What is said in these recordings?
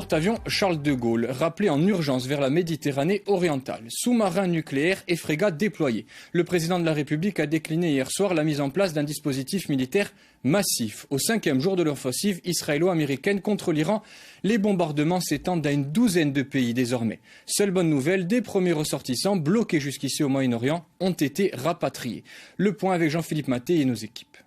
porte-avions Charles de Gaulle, rappelé en urgence vers la Méditerranée orientale. Sous-marins nucléaires et frégates déployés. Le président de la République a décliné hier soir la mise en place d'un dispositif militaire massif. Au 5e jour de l'offensive israélo-américaine contre l'Iran, les bombardements s'étendent à une douzaine de pays désormais. Seule bonne nouvelle, des premiers ressortissants bloqués jusqu'ici au Moyen-Orient ont été rapatriés. Le point avec Jean-Philippe Maté et nos équipes.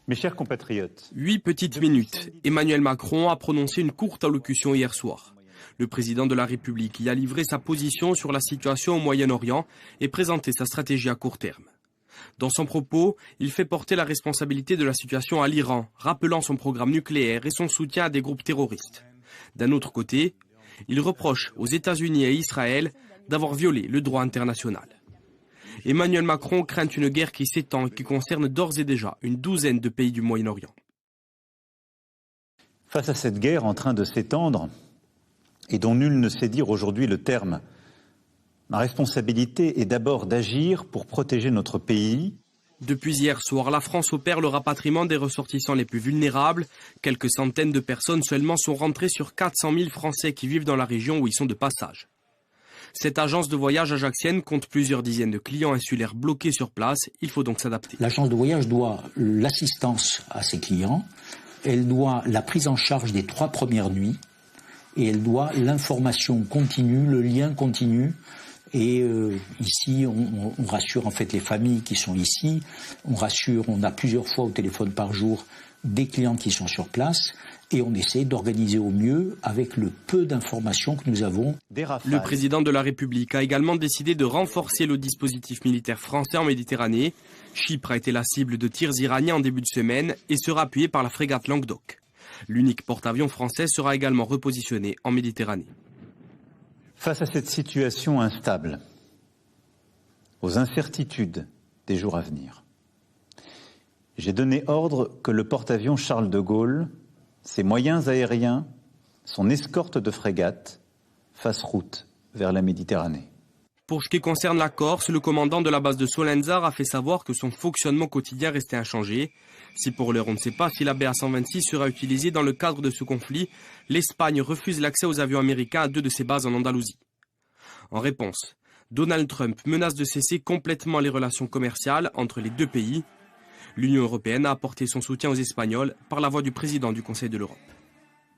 Mes chers compatriotes, 8 petites minutes. Emmanuel Macron a prononcé une courte allocution hier soir. Le président de la République y a livré sa position sur la situation au Moyen-Orient et présenté sa stratégie à court terme. Dans son propos, il fait porter la responsabilité de la situation à l'Iran, rappelant son programme nucléaire et son soutien à des groupes terroristes. D'un autre côté, il reproche aux États-Unis et à Israël d'avoir violé le droit international. Emmanuel Macron craint une guerre qui s'étend et qui concerne d'ores et déjà une douzaine de pays du Moyen-Orient. Face à cette guerre en train de s'étendre et dont nul ne sait dire aujourd'hui le terme, ma responsabilité est d'abord d'agir pour protéger notre pays. Depuis hier soir, la France opère le rapatriement des ressortissants les plus vulnérables. Quelques centaines de personnes seulement sont rentrées sur 400 000 Français qui vivent dans la région où ils sont de passage. Cette agence de voyage ajaxienne compte plusieurs dizaines de clients insulaires bloqués sur place. Il faut donc s'adapter. L'agence de voyage doit l'assistance à ses clients, elle doit la prise en charge des 3 premières nuits et elle doit l'information continue, le lien continu. Et ici, on rassure en fait les familles qui sont ici. On a plusieurs fois au téléphone par jour des clients qui sont sur place. Et on essaie d'organiser au mieux avec le peu d'informations que nous avons. Le président de la République a également décidé de renforcer le dispositif militaire français en Méditerranée. Chypre a été la cible de tirs iraniens en début de semaine et sera appuyé par la frégate Languedoc. L'unique porte-avions français sera également repositionné en Méditerranée. Face à cette situation instable, aux incertitudes des jours à venir, j'ai donné ordre que le porte-avions Charles de Gaulle, ses moyens aériens, son escorte de frégates fassent route vers la Méditerranée. Pour ce qui concerne la Corse, le commandant de la base de Solenzar a fait savoir que son fonctionnement quotidien restait inchangé. Si pour l'heure on ne sait pas si la BA-126 sera utilisée dans le cadre de ce conflit, l'Espagne refuse l'accès aux avions américains à 2 de ses bases en Andalousie. En réponse, Donald Trump menace de cesser complètement les relations commerciales entre les 2 pays. L'Union européenne a apporté son soutien aux Espagnols par la voix du président du Conseil de l'Europe.